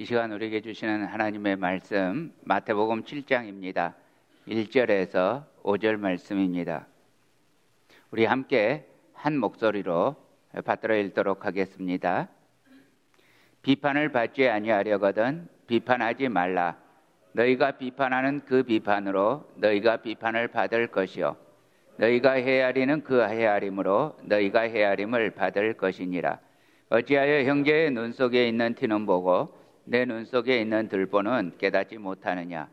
이 시간 우리에게 주시는 하나님의 말씀 마태복음 7장입니다. 1절에서 5절 말씀입니다. 우리 함께 한 목소리로 받들어 읽도록 하겠습니다. 비판을 받지 아니하려거든 비판하지 말라. 너희가 비판하는 그 비판으로 너희가 비판을 받을 것이요 너희가 헤아리는 그 헤아림으로 너희가 헤아림을 받을 것이니라. 어찌하여 형제의 눈 속에 있는 티는 보고 내 눈 속에 있는 들보는 깨닫지 못하느냐.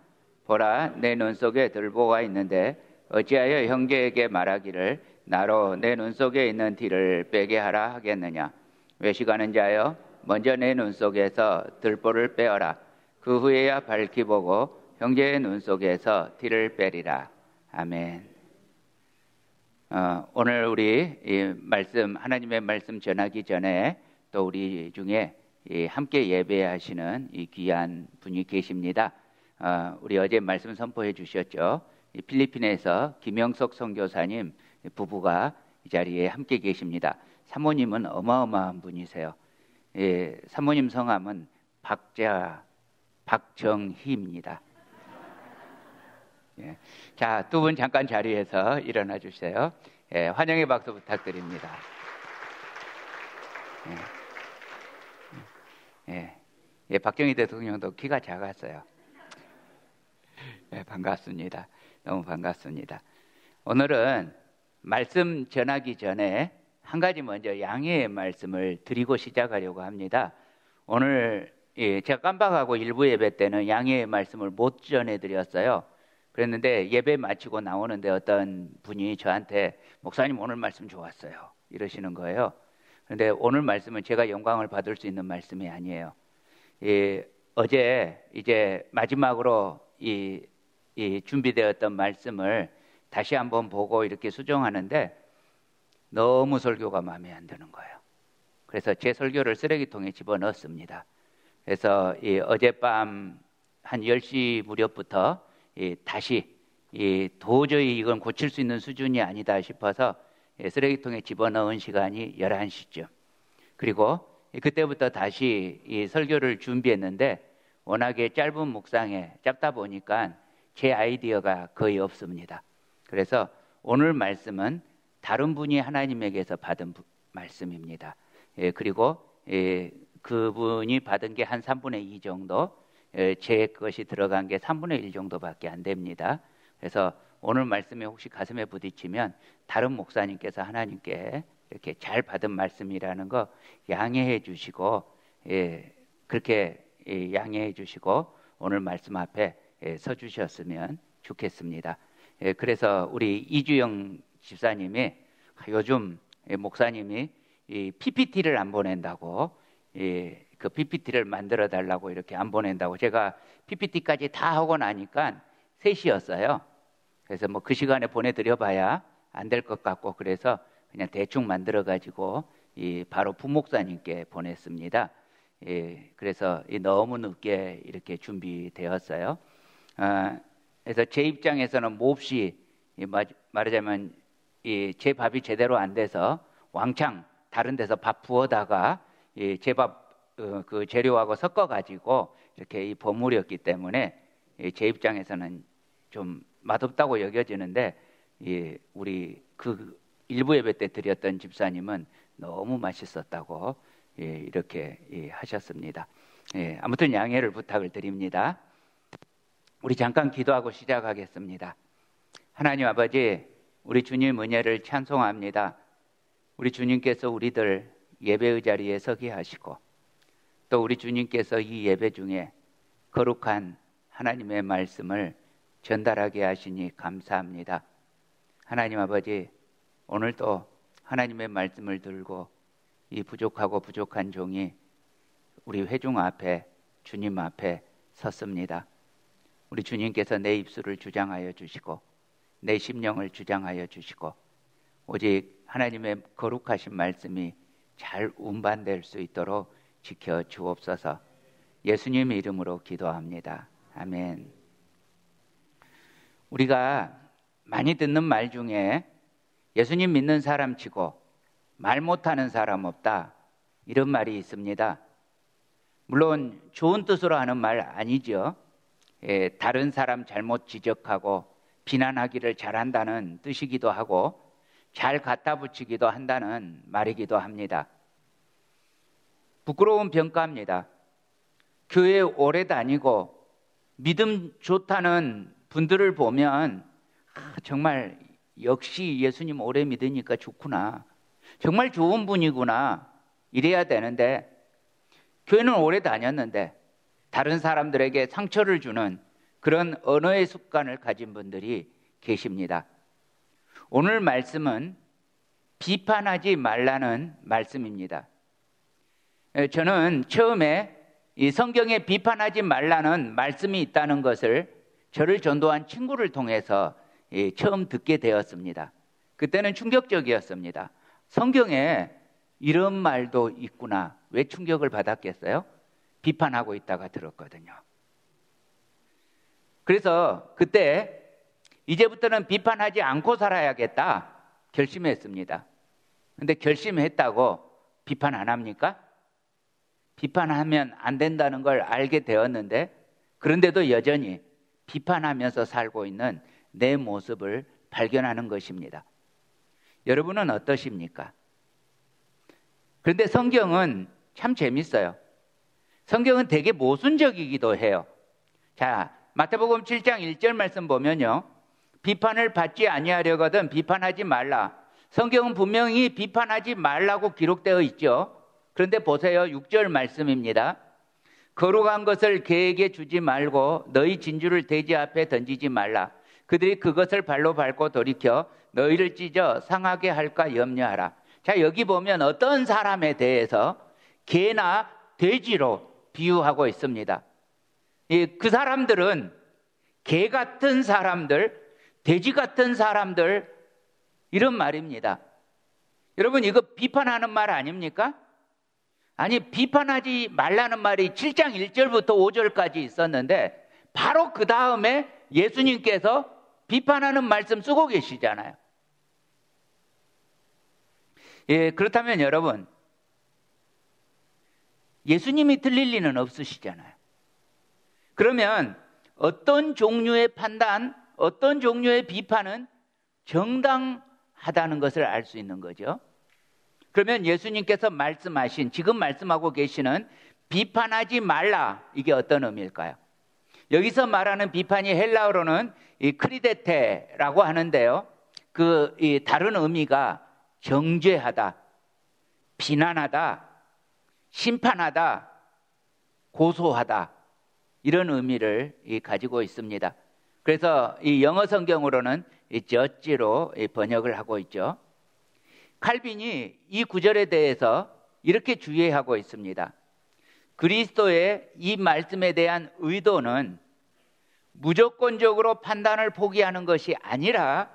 보라, 내 눈 속에 들보가 있는데 어찌하여 형제에게 말하기를 나로 내 눈 속에 있는 티를 빼게 하라 하겠느냐. 외식하는 자여, 먼저 내 눈 속에서 들보를 빼어라. 그 후에야 밝히 보고 형제의 눈 속에서 티를 빼리라. 아멘. 오늘 우리 이 말씀, 하나님의 말씀 전하기 전에 또 우리 중에 함께 예배하시는 이 귀한 분이 계십니다. 우리 어제 말씀 선포해 주셨죠. 필리핀에서 김영석 선교사님 부부가 이 자리에 함께 계십니다. 사모님은 어마어마한 분이세요. 사모님 성함은 박정희입니다. 자, 두 분 잠깐 자리에서 일어나 주세요. 환영의 박수 부탁드립니다. 박정희 대통령도 키가 작았어요. 반갑습니다. 너무 반갑습니다. 오늘은 말씀 전하기 전에 한 가지 먼저 양해의 말씀을 드리고 시작하려고 합니다. 오늘 제가 깜빡하고 일부 예배 때는 양해의 말씀을 못 전해드렸어요. 그랬는데 예배 마치고 나오는데 어떤 분이 저한테 목사님 오늘 말씀 좋았어요 이러시는 거예요. 그런데 오늘 말씀은 제가 영광을 받을 수 있는 말씀이 아니에요. 어제 이제 마지막으로 이 준비되었던 말씀을 다시 한번 보고 이렇게 수정하는데 너무 설교가 마음에 안 드는 거예요. 그래서 제 설교를 쓰레기통에 집어넣었습니다. 그래서 어젯밤 한 10시 무렵부터 다시 도저히 이건 고칠 수 있는 수준이 아니다 싶어서 쓰레기통에 집어넣은 시간이 11시쯤. 그리고 그때부터 다시 이 설교를 준비했는데 워낙에 짧은 묵상에 짧다 보니까 제 아이디어가 거의 없습니다. 그래서 오늘 말씀은 다른 분이 하나님에게서 받은 말씀입니다. 그리고 그분이 받은 게 한 3분의 2 정도, 제 것이 들어간 게 3분의 1 정도밖에 안 됩니다. 그래서 오늘 말씀에 혹시 가슴에 부딪히면 다른 목사님께서 하나님께 이렇게 잘 받은 말씀이라는 거 양해해 주시고, 그렇게 양해해 주시고 오늘 말씀 앞에 서 주셨으면 좋겠습니다. 그래서 우리 이주영 집사님이 요즘 목사님이 이 PPT를 안 보낸다고, 그 PPT를 만들어 달라고 이렇게 안 보낸다고, 제가 PPT까지 다 하고 나니까 3시였어요. 그래서 뭐 그 시간에 보내드려 봐야 안 될 것 같고, 그래서 그냥 대충 만들어 가지고 바로 부목사님께 보냈습니다. 그래서 너무 늦게 이렇게 준비되었어요. 그래서 제 입장에서는 몹시 말하자면 제 밥이 제대로 안 돼서 왕창 다른 데서 밥 부어다가 제 밥 그 재료하고 섞어 가지고 이렇게 버무렸기 때문에 제 입장에서는 좀 맛없다고 여겨지는데, 우리 그 일부 예배 때 드렸던 집사님은 너무 맛있었다고 이렇게 하셨습니다. 아무튼 양해를 부탁을 드립니다. 우리 잠깐 기도하고 시작하겠습니다. 하나님 아버지, 우리 주님 은혜를 찬송합니다. 우리 주님께서 우리들 예배의 자리에 서게 하시고, 또 우리 주님께서 이 예배 중에 거룩한 하나님의 말씀을 전달하게 하시니 감사합니다. 하나님 아버지, 오늘도 하나님의 말씀을 들고 이 부족하고 부족한 종이 우리 회중 앞에, 주님 앞에 섰습니다. 우리 주님께서 내 입술을 주장하여 주시고 내 심령을 주장하여 주시고, 오직 하나님의 거룩하신 말씀이 잘 운반될 수 있도록 지켜 주옵소서. 예수님의 이름으로 기도합니다. 아멘. 우리가 많이 듣는 말 중에 예수님 믿는 사람 치고 말 못하는 사람 없다, 이런 말이 있습니다. 물론 좋은 뜻으로 하는 말 아니죠. 다른 사람 잘못 지적하고 비난하기를 잘한다는 뜻이기도 하고 잘 갖다 붙이기도 한다는 말이기도 합니다. 부끄러운 평가입니다. 교회 오래 다니고 믿음 좋다는 분들을 보면 정말 역시 예수님 오래 믿으니까 좋구나. 정말 좋은 분이구나. 이래야 되는데 교회는 오래 다녔는데 다른 사람들에게 상처를 주는 그런 언어의 습관을 가진 분들이 계십니다. 오늘 말씀은 비판하지 말라는 말씀입니다. 저는 처음에 이 성경에 비판하지 말라는 말씀이 있다는 것을 저를 전도한 친구를 통해서 처음 듣게 되었습니다. 그때는 충격적이었습니다. 성경에 이런 말도 있구나. 왜 충격을 받았겠어요? 비판하고 있다가 들었거든요. 그래서 그때 이제부터는 비판하지 않고 살아야겠다 결심했습니다. 근데 결심했다고 비판 안 합니까? 비판하면 안 된다는 걸 알게 되었는데 그런데도 여전히 비판하면서 살고 있는 내 모습을 발견하는 것입니다. 여러분은 어떠십니까? 그런데 성경은 참 재밌어요. 성경은 되게 모순적이기도 해요. 자, 마태복음 7장 1절 말씀 보면요. 비판을 받지 아니하려거든 비판하지 말라. 성경은 분명히 비판하지 말라고 기록되어 있죠. 그런데 보세요. 6절 말씀입니다. 거룩한 것을 개에게 주지 말고 너희 진주를 돼지 앞에 던지지 말라. 그들이 그것을 발로 밟고 돌이켜 너희를 찢어 상하게 할까 염려하라. 자, 여기 보면 어떤 사람에 대해서 개나 돼지로 비유하고 있습니다. 그 사람들은 개 같은 사람들, 돼지 같은 사람들 이런 말입니다. 여러분 이거 비판하는 말 아닙니까? 아니 비판하지 말라는 말이 7장 1절부터 5절까지 있었는데 바로 그 다음에 예수님께서 비판하는 말씀 쓰고 계시잖아요. 그렇다면 여러분 예수님이 틀릴 리는 없으시잖아요. 그러면 어떤 종류의 판단, 어떤 종류의 비판은 정당하다는 것을 알 수 있는 거죠. 그러면 예수님께서 말씀하신, 지금 말씀하고 계시는 비판하지 말라, 이게 어떤 의미일까요? 여기서 말하는 비판이 헬라어로는 이 크리데테라고 하는데요. 이 다른 의미가 정죄하다, 비난하다, 심판하다, 고소하다 이런 의미를 가지고 있습니다. 그래서 이 영어 성경으로는 judge로 번역을 하고 있죠. 칼빈이 이 구절에 대해서 이렇게 주의하고 있습니다. 그리스도의 이 말씀에 대한 의도는 무조건적으로 판단을 포기하는 것이 아니라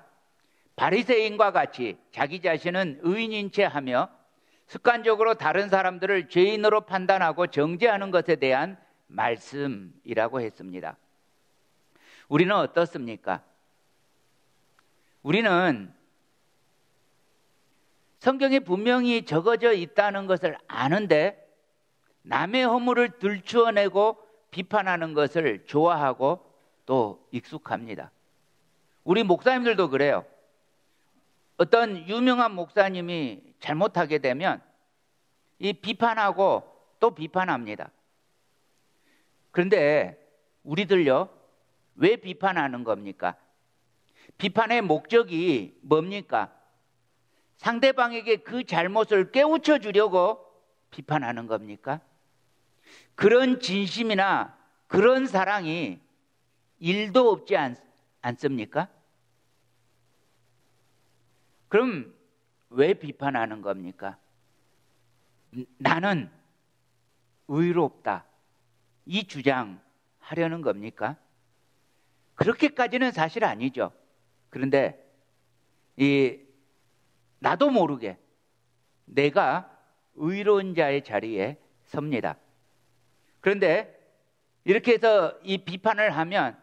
바리새인과 같이 자기 자신은 의인인 채 하며 습관적으로 다른 사람들을 죄인으로 판단하고 정죄하는 것에 대한 말씀이라고 했습니다. 우리는 어떻습니까? 우리는 성경에 분명히 적어져 있다는 것을 아는데 남의 허물을 들추어내고 비판하는 것을 좋아하고 또 익숙합니다. 우리 목사님들도 그래요. 어떤 유명한 목사님이 잘못하게 되면 이 비판하고 또 비판합니다. 그런데 우리들요, 왜 비판하는 겁니까? 비판의 목적이 뭡니까? 상대방에게 그 잘못을 깨우쳐 주려고 비판하는 겁니까? 그런 진심이나 그런 사랑이 1도 없지 않습니까? 그럼 왜 비판하는 겁니까? 나는 의롭다, 이 주장하려는 겁니까? 그렇게까지는 사실 아니죠. 그런데 나도 모르게 내가 의로운 자의 자리에 섭니다. 그런데 이렇게 해서 이 비판을 하면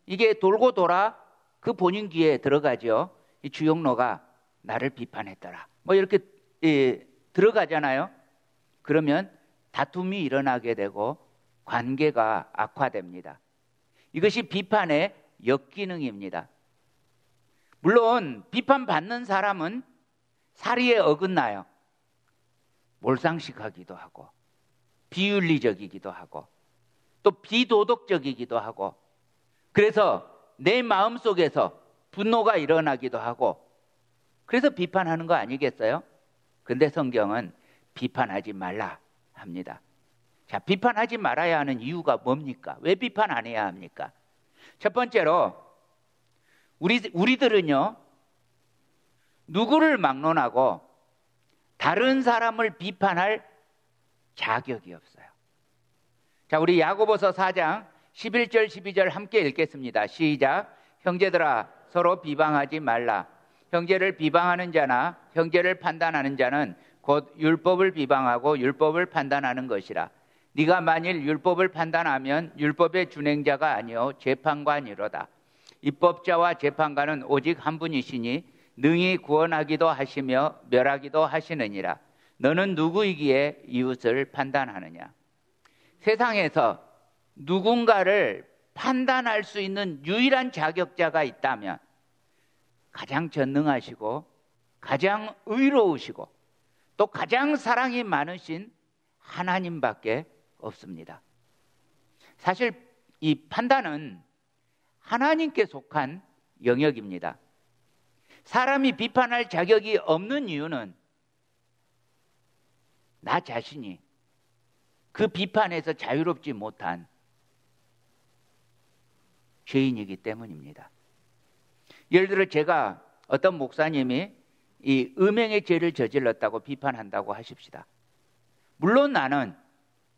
이게 돌고 돌아 그 본인 귀에 들어가죠. 이 주용로가 나를 비판했더라, 뭐 이렇게 들어가잖아요. 그러면 다툼이 일어나게 되고 관계가 악화됩니다. 이것이 비판의 역기능입니다. 물론 비판받는 사람은 사리에 어긋나요. 몰상식하기도 하고 비윤리적이기도 하고 또 비도덕적이기도 하고, 그래서 내 마음속에서 분노가 일어나기도 하고, 그래서 비판하는 거 아니겠어요? 근데 성경은 비판하지 말라 합니다. 자, 비판하지 말아야 하는 이유가 뭡니까? 왜 비판 안 해야 합니까? 첫 번째로 우리들은요, 누구를 막론하고 다른 사람을 비판할 자격이 없어요. 자, 우리 야고보서 4장 11절 12절 함께 읽겠습니다. 시작. 형제들아, 서로 비방하지 말라. 형제를 비방하는 자나 형제를 판단하는 자는 곧 율법을 비방하고 율법을 판단하는 것이라. 네가 만일 율법을 판단하면 율법의 준행자가 아니요 재판관이로다. 입법자와 재판관은 오직 한 분이시니 능히 구원하기도 하시며 멸하기도 하시느니라. 너는 누구이기에 이웃을 판단하느냐? 세상에서 누군가를 판단할 수 있는 유일한 자격자가 있다면 가장 전능하시고 가장 의로우시고 또 가장 사랑이 많으신 하나님밖에 없습니다. 사실 이 판단은 하나님께 속한 영역입니다. 사람이 비판할 자격이 없는 이유는 나 자신이 그 비판에서 자유롭지 못한 죄인이기 때문입니다. 예를 들어 제가 어떤 목사님이 이 음행의 죄를 저질렀다고 비판한다고 하십시다. 물론 나는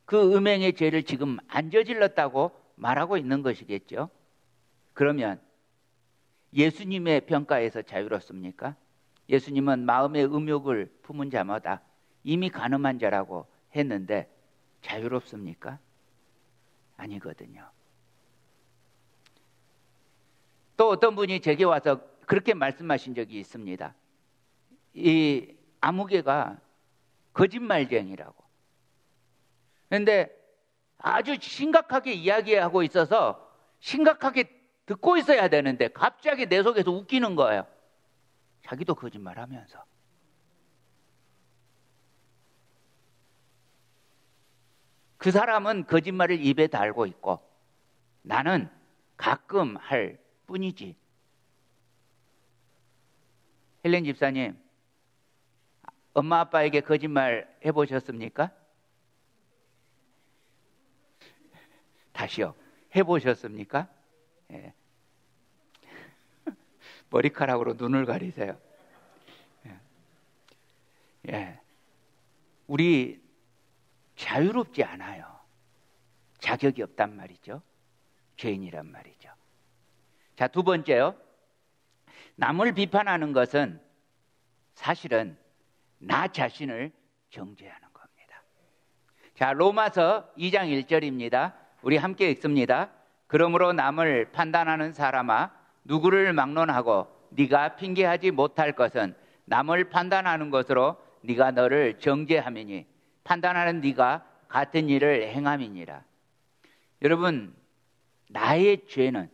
그 음행의 죄를 지금 안 저질렀다고 말하고 있는 것이겠죠. 그러면 예수님의 평가에서 자유롭습니까? 예수님은 마음의 음욕을 품은 자마다 이미 간음한 자라고 했는데 자유롭습니까? 아니거든요. 또 어떤 분이 제게 와서 그렇게 말씀하신 적이 있습니다. 이 아무개가 거짓말쟁이라고. 그런데 아주 심각하게 이야기하고 있어서 심각하게 듣고 있어야 되는데 갑자기 내 속에서 웃기는 거예요. 자기도 거짓말하면서. 그 사람은 거짓말을 입에 달고 있고 나는 가끔 할 뿐이지. 헬렌 집사님, 엄마 아빠에게 거짓말 해보셨습니까? 다시요. 해보셨습니까? 예. 머리카락으로 눈을 가리세요. 예. 예. 우리 자유롭지 않아요. 자격이 없단 말이죠. 죄인이란 말이죠. 자, 두 번째요. 남을 비판하는 것은 사실은 나 자신을 정죄하는 겁니다. 자, 로마서 2장 1절입니다. 우리 함께 읽습니다. 그러므로 남을 판단하는 사람아, 누구를 막론하고 네가 핑계하지 못할 것은 남을 판단하는 것으로 네가 너를 정죄함이니 판단하는 네가 같은 일을 행함이니라. 여러분, 나의 죄는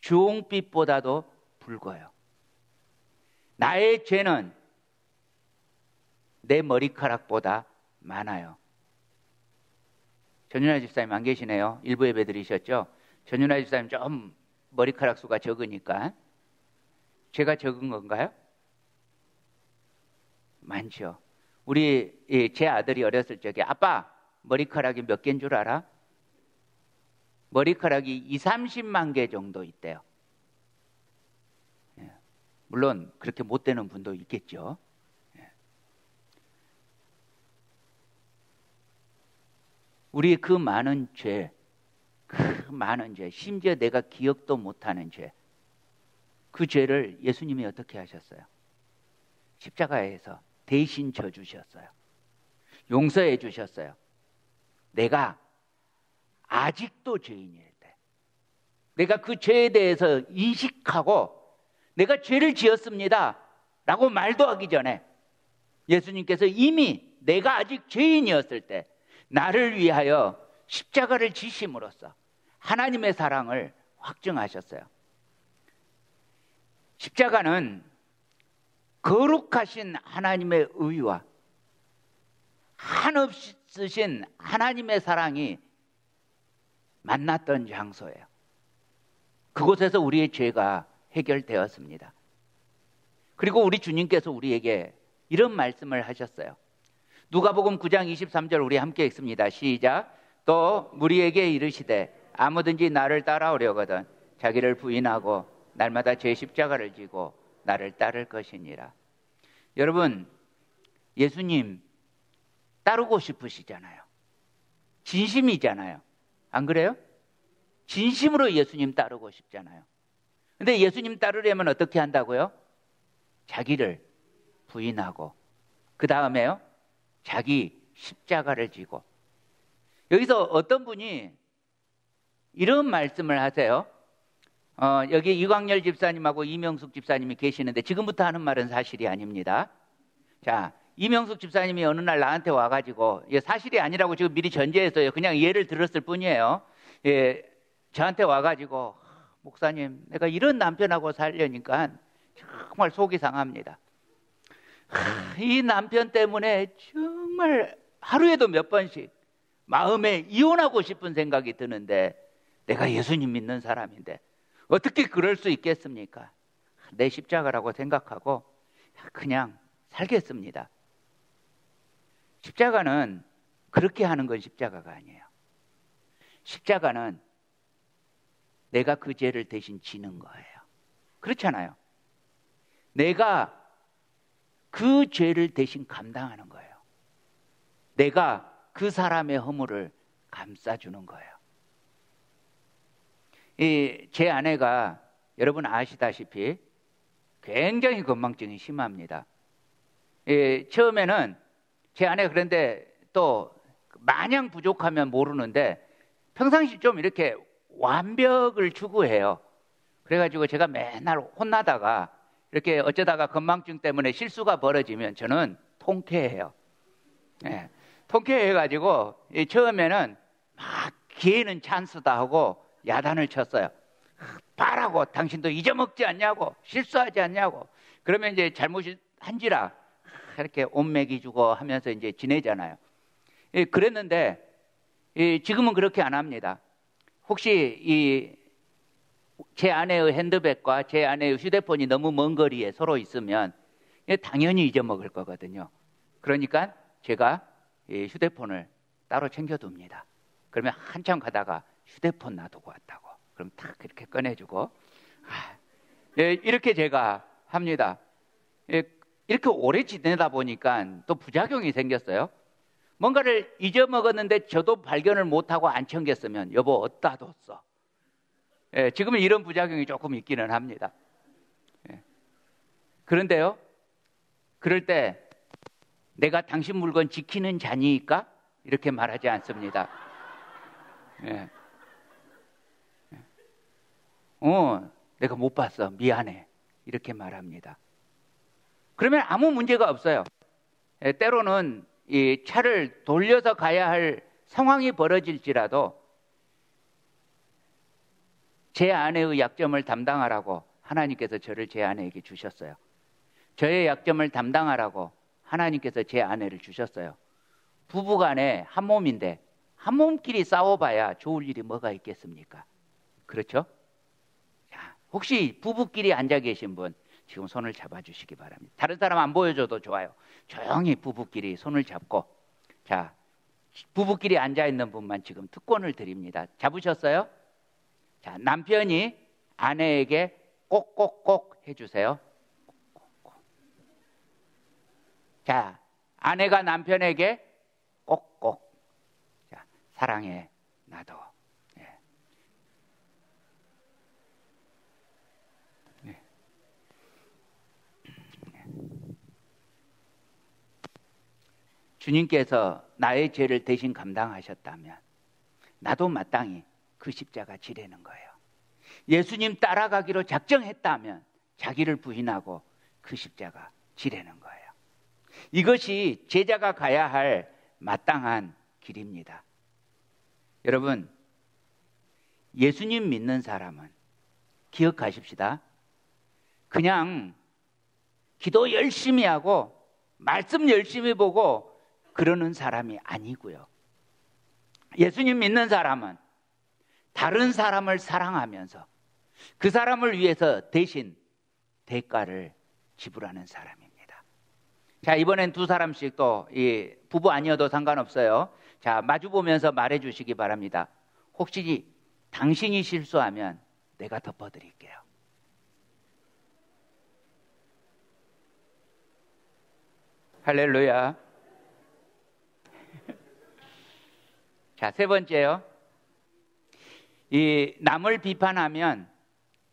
주홍빛보다도 붉어요. 나의 죄는 내 머리카락보다 많아요. 전윤아 집사님 안 계시네요. 일부 예배 드리셨죠? 전윤아 집사님 좀 머리카락 수가 적으니까. 제가 적은 건가요? 많죠. 제 아들이 어렸을 적에 아빠 머리카락이 몇 개인 줄 알아? 머리카락이 20, 30만 개 정도 있대요. 예. 물론 그렇게 못 되는 분도 있겠죠. 예. 우리 그 많은 죄, 심지어 내가 기억도 못하는 죄, 그 죄를 예수님이 어떻게 하셨어요? 십자가에서 대신 져주셨어요. 용서해 주셨어요. 내가 아직도 죄인일 때, 내가 그 죄에 대해서 인식하고 내가 죄를 지었습니다 라고 말도 하기 전에 예수님께서 이미 내가 아직 죄인이었을 때 나를 위하여 십자가를 지심으로써 하나님의 사랑을 확증하셨어요. 십자가는 거룩하신 하나님의 의와 한없이 쓰신 하나님의 사랑이 만났던 장소예요. 그곳에서 우리의 죄가 해결되었습니다. 그리고 우리 주님께서 우리에게 이런 말씀을 하셨어요. 누가복음 9장 23절 우리 함께 읽습니다. 시작. 또 무리에게 이르시되 아무든지 나를 따라오려거든 자기를 부인하고 날마다 제 십자가를 지고 나를 따를 것이니라. 여러분, 예수님 따르고 싶으시잖아요. 진심이잖아요. 안 그래요? 진심으로 예수님 따르고 싶잖아요. 근데 예수님 따르려면 어떻게 한다고요? 자기를 부인하고 그 다음에요, 자기 십자가를 지고. 여기서 어떤 분이 이런 말씀을 하세요. 여기 이광열 집사님하고 이명숙 집사님이 계시는데 지금부터 하는 말은 사실이 아닙니다. 자, 이명숙 집사님이 어느 날 나한테 와가지고, 이게 사실이 아니라고 지금 미리 전제해서요, 그냥 예를 들었을 뿐이에요. 예, 저한테 와가지고, 목사님, 내가 이런 남편하고 살려니까 정말 속이 상합니다. 이 남편 때문에 정말 하루에도 몇 번씩 마음에 이혼하고 싶은 생각이 드는데, 내가 예수님 믿는 사람인데 어떻게 그럴 수 있겠습니까? 내 십자가라고 생각하고 그냥 살겠습니다. 십자가는 그렇게 하는 건 십자가가 아니에요. 십자가는 내가 그 죄를 대신 지는 거예요. 그렇잖아요. 내가 그 죄를 대신 감당하는 거예요. 내가 그 사람의 허물을 감싸주는 거예요. 제 아내가 여러분 아시다시피 굉장히 건망증이 심합니다. 처음에는 제 아내가 그런데 또 마냥 부족하면 모르는데 평상시 좀 이렇게 완벽을 추구해요. 그래가지고 제가 맨날 혼나다가 이렇게 어쩌다가 건망증 때문에 실수가 벌어지면 저는 통쾌해요. 예, 통쾌해가지고 처음에는 막 기회는 찬스다 하고 야단을 쳤어요. 봐라고, 당신도 잊어먹지 않냐고, 실수하지 않냐고. 그러면 이제 잘못한지라 이렇게 옷매기 주고 하면서 이제 지내잖아요. 그랬는데 지금은 그렇게 안 합니다. 혹시 제 아내의 핸드백과 제 아내의 휴대폰이 너무 먼 거리에 서로 있으면 당연히 잊어먹을 거거든요. 그러니까 제가 휴대폰을 따로 챙겨둡니다. 그러면 한참 가다가 휴대폰 놔두고 왔다고. 그럼 탁 이렇게 꺼내주고. 이렇게 제가 합니다. 이렇게 오래 지내다 보니까 또 부작용이 생겼어요. 뭔가를 잊어먹었는데 저도 발견을 못하고 안 챙겼으면 여보 어디다 뒀어? 지금은 이런 부작용이 조금 있기는 합니다. 그런데요, 그럴 때 내가 당신 물건 지키는 자니까 이렇게 말하지 않습니다. 내가 못 봤어, 미안해, 이렇게 말합니다. 그러면 아무 문제가 없어요. 때로는 이 차를 돌려서 가야 할 상황이 벌어질지라도 제 아내의 약점을 담당하라고 하나님께서 저를 제 아내에게 주셨어요. 저의 약점을 담당하라고 하나님께서 제 아내를 주셨어요. 부부간에 한 몸인데 한 몸끼리 싸워봐야 좋을 일이 뭐가 있겠습니까? 그렇죠? 자, 혹시 부부끼리 앉아 계신 분 지금 손을 잡아주시기 바랍니다. 다른 사람 안 보여줘도 좋아요. 조용히 부부끼리 손을 잡고, 자, 부부끼리 앉아있는 분만 지금 특권을 드립니다. 잡으셨어요? 자, 남편이 아내에게 꼭꼭꼭 해주세요. 자, 아내가 남편에게 꼭꼭. 자, 사랑해, 나도. 주님께서 나의 죄를 대신 감당하셨다면 나도 마땅히 그 십자가 지려는 거예요. 예수님 따라가기로 작정했다면 자기를 부인하고 그 십자가 지려는 거예요. 이것이 제자가 가야 할 마땅한 길입니다. 여러분, 예수님 믿는 사람은 기억하십시다. 그냥 기도 열심히 하고 말씀 열심히 보고 그러는 사람이 아니고요. 예수님 믿는 사람은 다른 사람을 사랑하면서 그 사람을 위해서 대신 대가를 지불하는 사람입니다. 자, 이번엔 두 사람씩 또 부부 아니어도 상관없어요. 자, 마주 보면서 말해 주시기 바랍니다. 혹시 당신이 실수하면 내가 덮어드릴게요. 할렐루야. 자, 세 번째요. 이 남을 비판하면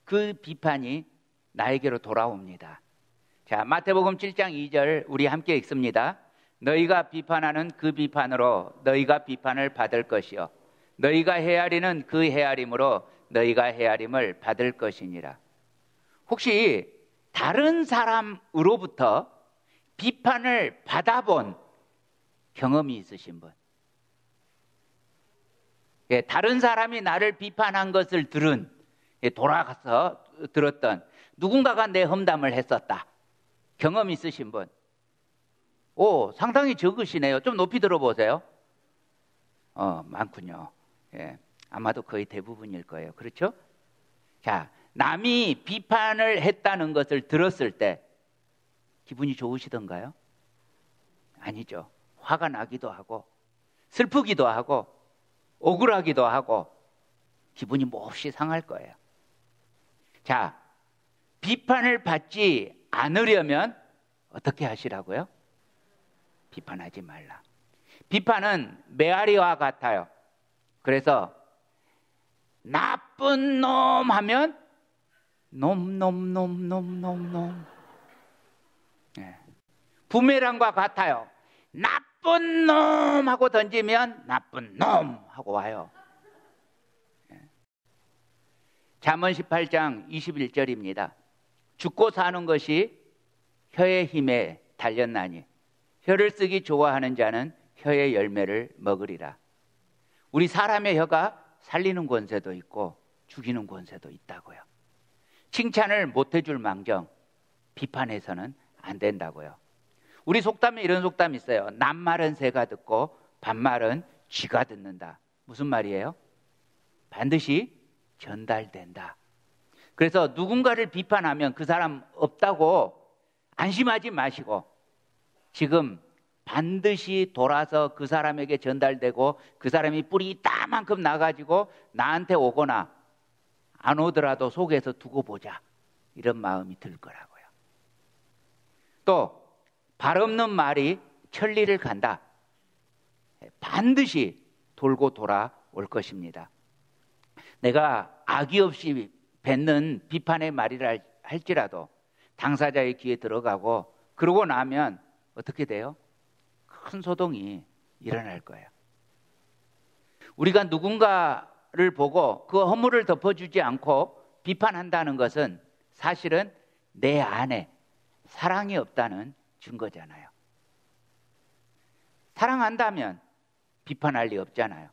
그 비판이 나에게로 돌아옵니다. 자, 마태복음 7장 2절 우리 함께 읽습니다. 너희가 비판하는 그 비판으로 너희가 비판을 받을 것이요 너희가 헤아리는 그 헤아림으로 너희가 헤아림을 받을 것이니라. 혹시 다른 사람으로부터 비판을 받아본 경험이 있으신 분? 예, 다른 사람이 나를 비판한 것을 들은, 돌아가서 들었던 누군가가 내 험담을 했었다. 경험 있으신 분? 오, 상당히 적으시네요. 좀 높이 들어보세요. 많군요. 예, 아마도 거의 대부분일 거예요. 그렇죠? 자, 남이 비판을 했다는 것을 들었을 때 기분이 좋으시던가요? 아니죠. 화가 나기도 하고 슬프기도 하고 억울하기도 하고 기분이 몹시 상할 거예요. 자, 비판을 받지 않으려면 어떻게 하시라고요? 비판하지 말라. 비판은 메아리와 같아요. 그래서 나쁜 놈 하면 놈. 네. 부메랑과 같아요. 나쁜 놈 하고 던지면 나쁜 놈 하고 와요. 네. 잠언 18장 21절입니다. 죽고 사는 것이 혀의 힘에 달렸나니 혀를 쓰기 좋아하는 자는 혀의 열매를 먹으리라. 우리 사람의 혀가 살리는 권세도 있고 죽이는 권세도 있다고요. 칭찬을 못해줄 망정 비판해서는 안 된다고요. 우리 속담에 이런 속담이 있어요. 남말은 새가 듣고 반말은 쥐가 듣는다. 무슨 말이에요? 반드시 전달된다. 그래서 누군가를 비판하면 그 사람 없다고 안심하지 마시고 지금 반드시 돌아서 그 사람에게 전달되고 그 사람이 뿔이 이따만큼 나가지고 나한테 오거나 안 오더라도 속에서 두고 보자. 이런 마음이 들 거라고요. 또 발 없는 말이 천리를 간다. 반드시 돌고 돌아올 것입니다. 내가 악의 없이 뱉는 비판의 말이라 할지라도 당사자의 귀에 들어가고 그러고 나면 어떻게 돼요? 큰 소동이 일어날 거예요. 우리가 누군가를 보고 그 허물을 덮어주지 않고 비판한다는 것은 사실은 내 안에 사랑이 없다는 증거잖아요. 사랑한다면 비판할 리 없잖아요.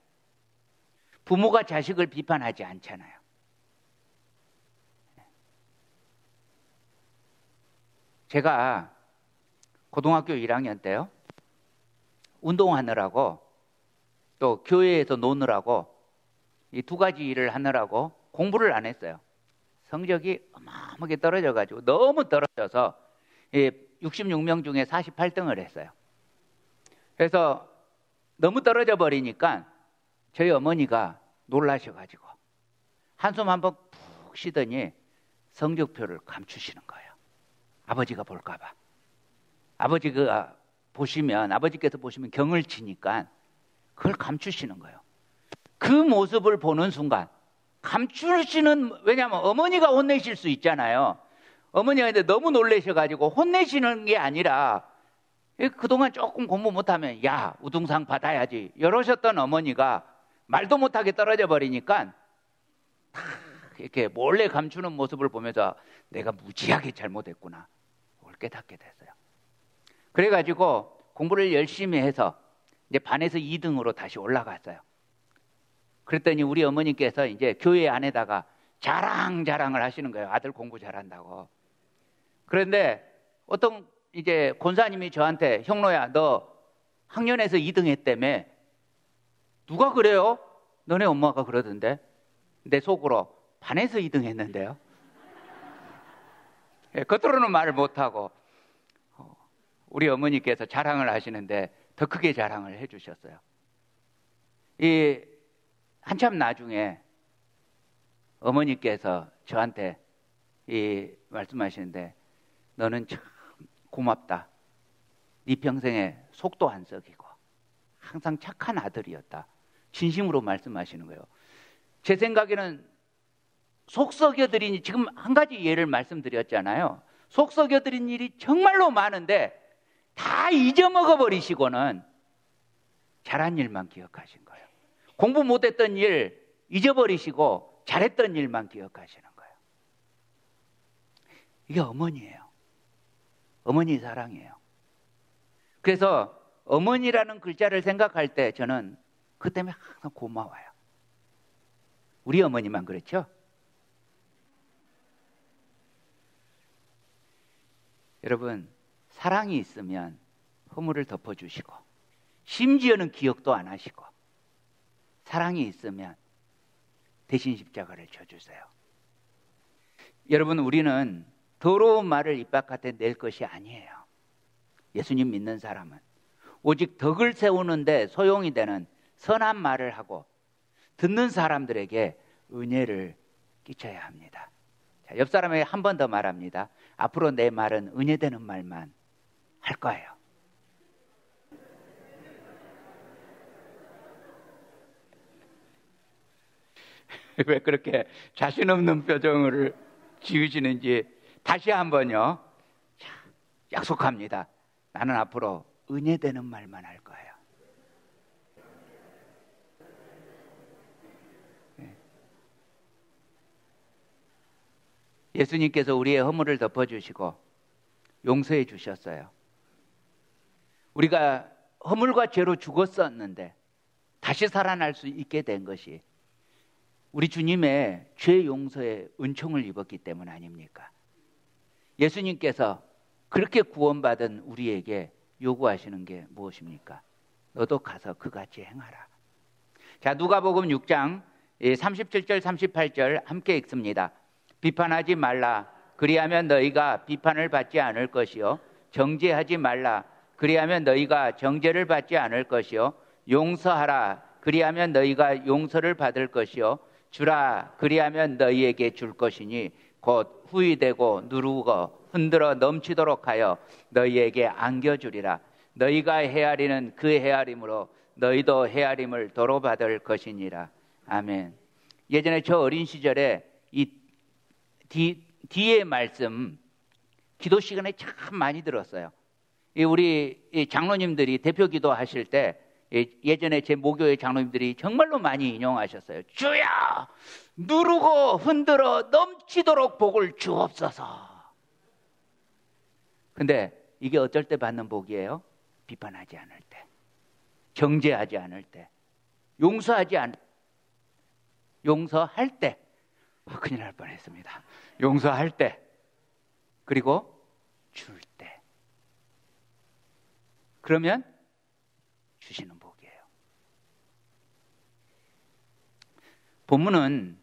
부모가 자식을 비판하지 않잖아요. 제가 고등학교 1학년 때요. 운동하느라고 또 교회에서 노느라고 이 두 가지 일을 하느라고 공부를 안 했어요. 성적이 어마어마하게 떨어져가지고 너무 떨어져서 66명 중에 48등을 했어요. 그래서 너무 떨어져 버리니까 저희 어머니가 놀라셔가지고 한숨 한번 푹 쉬더니 성적표를 감추시는 거예요. 아버지가 볼까봐. 아버지께서 보시면 경을 치니까 그걸 감추시는 거예요. 그 모습을 보는 순간 감추시는, 왜냐하면 어머니가 혼내실 수 있잖아요. 어머니가 근데 너무 놀라셔가지고 혼내시는 게 아니라 그동안 조금 공부 못하면 야 우등상 받아야지 이러셨던 어머니가 말도 못하게 떨어져 버리니까 이렇게 몰래 감추는 모습을 보면서 내가 무지하게 잘못했구나 그걸 깨닫게 됐어요. 그래가지고 공부를 열심히 해서 이제 반에서 2등으로 다시 올라갔어요. 그랬더니 우리 어머니께서 이제 교회 안에다가 자랑을 하시는 거예요. 아들 공부 잘한다고. 그런데 어떤 이제 권사님이 저한테 형로야, 너 학년에서 2등 했다며. 누가 그래요? 너네 엄마가 그러던데. 내 속으로 반에서 2등 했는데요. 겉으로는 말을 못하고 우리 어머니께서 자랑을 하시는데 더 크게 자랑을 해주셨어요. 한참 나중에 어머니께서 저한테 말씀하시는데 너는 참 고맙다. 네 평생에 속도 안 썩이고 항상 착한 아들이었다. 진심으로 말씀하시는 거예요. 제 생각에는 속 썩여드린, 지금 한 가지 예를 말씀드렸잖아요. 속 썩여드린 일이 정말로 많은데 다 잊어먹어 버리시고는 잘한 일만 기억하신 거예요. 공부 못했던 일 잊어버리시고 잘했던 일만 기억하시는 거예요. 이게 어머니예요. 어머니 사랑이에요. 그래서 어머니라는 글자를 생각할 때 저는 그 때문에 항상 고마워요. 우리 어머니만 그렇죠? 여러분, 사랑이 있으면 허물을 덮어주시고 심지어는 기억도 안 하시고 사랑이 있으면 대신 십자가를 져주세요. 여러분, 우리는 더러운 말을 입 바깥에 낼 것이 아니에요. 예수님 믿는 사람은 오직 덕을 세우는데 소용이 되는 선한 말을 하고 듣는 사람들에게 은혜를 끼쳐야 합니다. 자, 옆 사람에게 한 번 더 말합니다. 앞으로 내 말은 은혜되는 말만 할 거예요. 왜 그렇게 자신 없는 표정을 지으시는지 다시 한번요. 자, 약속합니다. 나는 앞으로 은혜되는 말만 할 거예요. 예수님께서 우리의 허물을 덮어주시고 용서해 주셨어요. 우리가 허물과 죄로 죽었었는데 다시 살아날 수 있게 된 것이 우리 주님의 죄 용서의 은총을 입었기 때문 아닙니까? 예수님께서 그렇게 구원받은 우리에게 요구하시는 게 무엇입니까? 너도 가서 그같이 행하라. 자, 누가복음 6장 37절 38절 함께 읽습니다. 비판하지 말라. 그리하면 너희가 비판을 받지 않을 것이요. 정죄하지 말라. 그리하면 너희가 정죄를 받지 않을 것이요. 용서하라. 그리하면 너희가 용서를 받을 것이요. 주라. 그리하면 너희에게 줄 것이니 곧 후히되고 누르고 흔들어 넘치도록 하여 너희에게 안겨주리라. 너희가 헤아리는 그 헤아림으로 너희도 헤아림을 도로 받을 것이니라. 아멘. 예전에 저 어린 시절에 이 뒤의 말씀 기도 시간에 참 많이 들었어요. 우리 장로님들이 대표 기도하실 때 예전에 제 모교의 장로님들이 정말로 많이 인용하셨어요. 주여 누르고 흔들어 넘치도록 복을 주옵소서. 근데 이게 어쩔 때 받는 복이에요? 비판하지 않을 때, 정죄하지 않을 때, 용서할 때. 큰일 날 뻔했습니다. 용서할 때, 그리고 줄 때. 그러면 주시는 복이에요. 본문은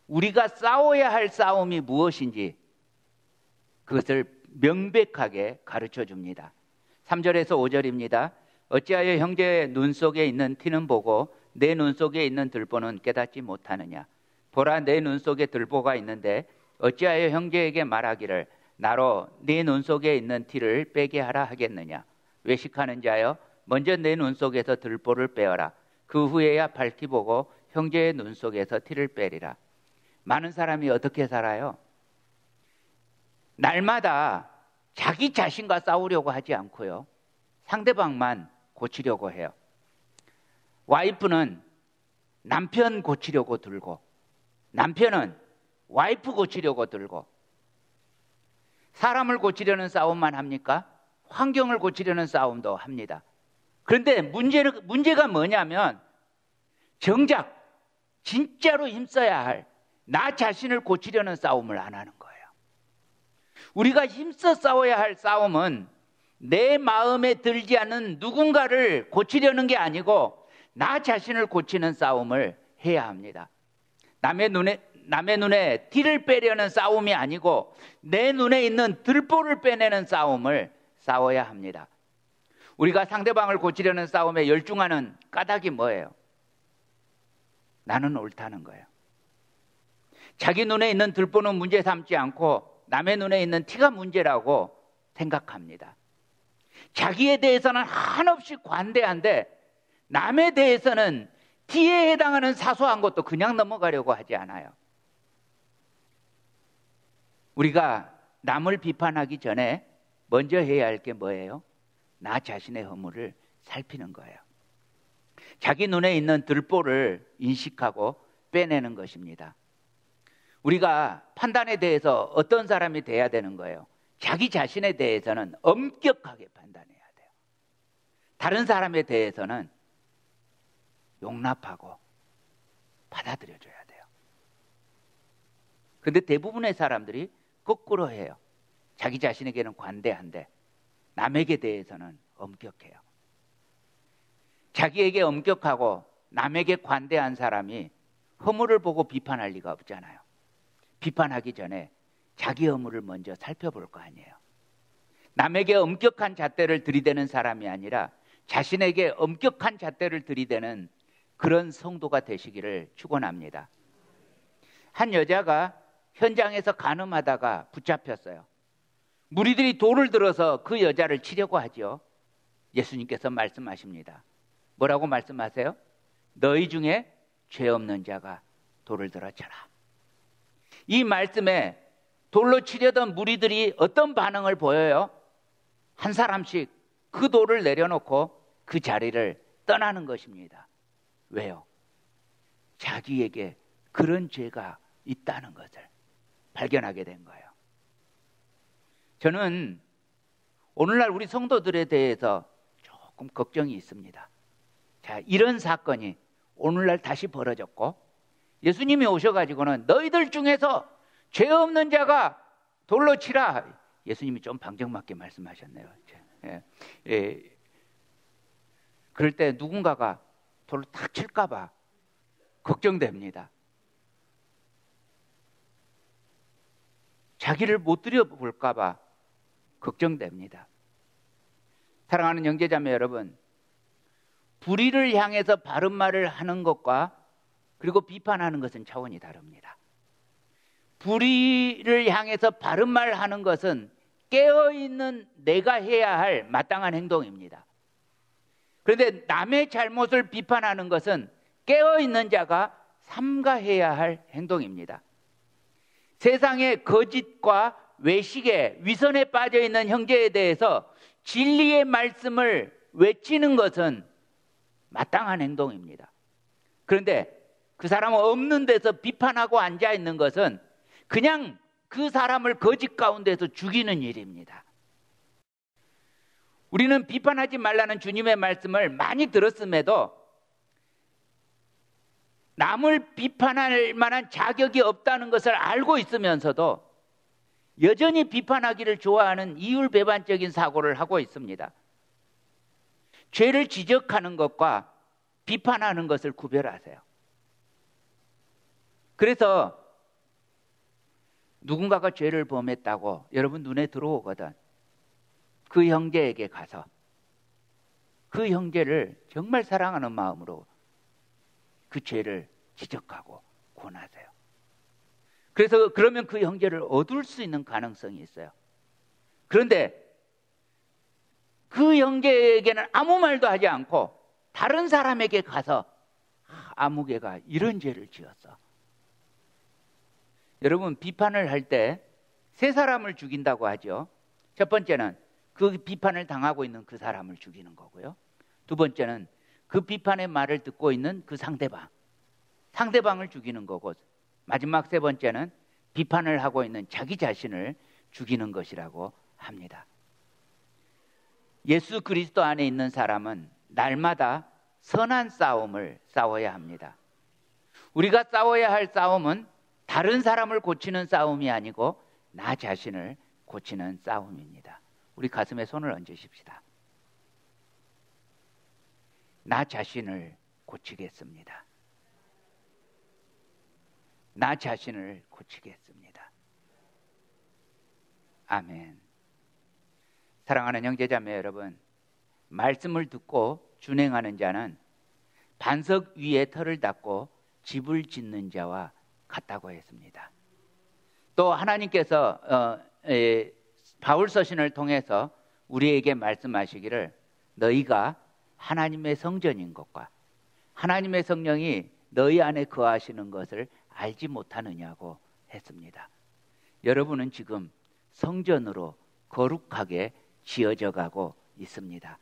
우리가 싸워야 할 싸움이 무엇인지 그것을 명백하게 가르쳐 줍니다. 3절에서 5절입니다. 어찌하여 형제의 눈 속에 있는 티는 보고 내 눈 속에 있는 들보는 깨닫지 못하느냐. 보라, 내 눈 속에 들보가 있는데 어찌하여 형제에게 말하기를 나로 네 눈 속에 있는 티를 빼게 하라 하겠느냐. 외식하는 자여, 먼저 내 눈 속에서 들보를 빼어라. 그 후에야 밝히 보고 형제의 눈 속에서 티를 빼리라. 많은 사람이 어떻게 살아요? 날마다 자기 자신과 싸우려고 하지 않고요, 상대방만 고치려고 해요. 와이프는 남편 고치려고 들고, 남편은 와이프 고치려고 들고. 사람을 고치려는 싸움만 합니까? 환경을 고치려는 싸움도 합니다. 그런데 문제가 뭐냐면 정작 진짜로 힘써야 할 나 자신을 고치려는 싸움을 안 하는 거예요. 우리가 힘써 싸워야 할 싸움은 내 마음에 들지 않는 누군가를 고치려는 게 아니고 나 자신을 고치는 싸움을 해야 합니다. 남의 눈에 티를 빼려는 싸움이 아니고 내 눈에 있는 들보를 빼내는 싸움을 싸워야 합니다. 우리가 상대방을 고치려는 싸움에 열중하는 까닭이 뭐예요? 나는 옳다는 거예요. 자기 눈에 있는 들보는 문제 삼지 않고 남의 눈에 있는 티가 문제라고 생각합니다. 자기에 대해서는 한없이 관대한데 남에 대해서는 티에 해당하는 사소한 것도 그냥 넘어가려고 하지 않아요. 우리가 남을 비판하기 전에 먼저 해야 할 게 뭐예요? 나 자신의 허물을 살피는 거예요. 자기 눈에 있는 들보를 인식하고 빼내는 것입니다. 우리가 판단에 대해서 어떤 사람이 돼야 되는 거예요? 자기 자신에 대해서는 엄격하게 판단해야 돼요. 다른 사람에 대해서는 용납하고 받아들여줘야 돼요. 그런데 대부분의 사람들이 거꾸로 해요. 자기 자신에게는 관대한데 남에게 대해서는 엄격해요. 자기에게 엄격하고 남에게 관대한 사람이 허물을 보고 비판할 리가 없잖아요. 비판하기 전에 자기 허물을 먼저 살펴볼 거 아니에요. 남에게 엄격한 잣대를 들이대는 사람이 아니라 자신에게 엄격한 잣대를 들이대는 그런 성도가 되시기를 축원합니다. 한 여자가 현장에서 간음하다가 붙잡혔어요. 무리들이 돌을 들어서 그 여자를 치려고 하죠. 예수님께서 말씀하십니다. 뭐라고 말씀하세요? 너희 중에 죄 없는 자가 돌을 들어 쳐라. 이 말씀에 돌로 치려던 무리들이 어떤 반응을 보여요? 한 사람씩 그 돌을 내려놓고 그 자리를 떠나는 것입니다. 왜요? 자기에게 그런 죄가 있다는 것을 발견하게 된 거예요. 저는 오늘날 우리 성도들에 대해서 조금 걱정이 있습니다. 자, 이런 사건이 오늘날 다시 벌어졌고 예수님이 오셔가지고는 너희들 중에서 죄 없는 자가 돌로 치라. 예수님이 좀 방정맞게 말씀하셨네요. 그럴 때 누군가가 돌로 탁 칠까 봐 걱정됩니다. 자기를 못 들여볼까 봐 걱정됩니다. 사랑하는 형제자매 여러분, 불의를 향해서 바른 말을 하는 것과 그리고 비판하는 것은 차원이 다릅니다. 불의를 향해서 바른 말을 하는 것은 깨어있는 내가 해야 할 마땅한 행동입니다. 그런데 남의 잘못을 비판하는 것은 깨어있는 자가 삼가해야 할 행동입니다. 세상의 거짓과 외식에 위선에 빠져있는 형제에 대해서 진리의 말씀을 외치는 것은 마땅한 행동입니다. 그런데 그 사람은 없는 데서 비판하고 앉아있는 것은 그냥 그 사람을 거짓 가운데서 죽이는 일입니다. 우리는 비판하지 말라는 주님의 말씀을 많이 들었음에도 남을 비판할 만한 자격이 없다는 것을 알고 있으면서도 여전히 비판하기를 좋아하는 이율배반적인 사고를 하고 있습니다. 죄를 지적하는 것과 비판하는 것을 구별하세요. 그래서 누군가가 죄를 범했다고 여러분 눈에 들어오거든 그 형제에게 가서 그 형제를 정말 사랑하는 마음으로 그 죄를 지적하고 권하세요. 그래서 그러면 그 형제를 얻을 수 있는 가능성이 있어요. 그런데 그 형제에게는 아무 말도 하지 않고 다른 사람에게 가서 아무개가 이런 죄를 지었어. 여러분 비판을 할 때 세 사람을 죽인다고 하죠. 첫 번째는 그 비판을 당하고 있는 그 사람을 죽이는 거고요. 두 번째는 그 비판의 말을 듣고 있는 그 상대방을 죽이는 거고, 마지막 세 번째는 비판을 하고 있는 자기 자신을 죽이는 것이라고 합니다. 예수 그리스도 안에 있는 사람은 날마다 선한 싸움을 싸워야 합니다. 우리가 싸워야 할 싸움은 다른 사람을 고치는 싸움이 아니고 나 자신을 고치는 싸움입니다. 우리 가슴에 손을 얹으십시다. 나 자신을 고치겠습니다. 나 자신을 고치겠습니다. 아멘. 사랑하는 형제자매 여러분, 말씀을 듣고 준행하는 자는 반석 위에 터를 닦고 집을 짓는 자와 같다고 했습니다. 또 하나님께서 바울 서신을 통해서 우리에게 말씀하시기를 너희가 하나님의 성전인 것과 하나님의 성령이 너희 안에 거하시는 것을 알지 못하느냐고 했습니다. 여러분은 지금 성전으로 거룩하게 지어져 가고 있습니다.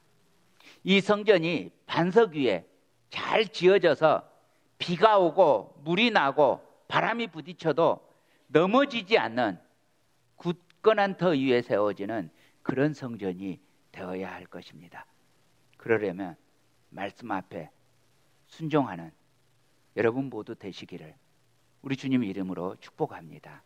이 성전이 반석 위에 잘 지어져서 비가 오고 물이 나고 바람이 부딪혀도 넘어지지 않는 굳건한 터 위에 세워지는 그런 성전이 되어야 할 것입니다. 그러려면 말씀 앞에 순종하는 여러분 모두 되시기를 우리 주님 이름으로 축복합니다.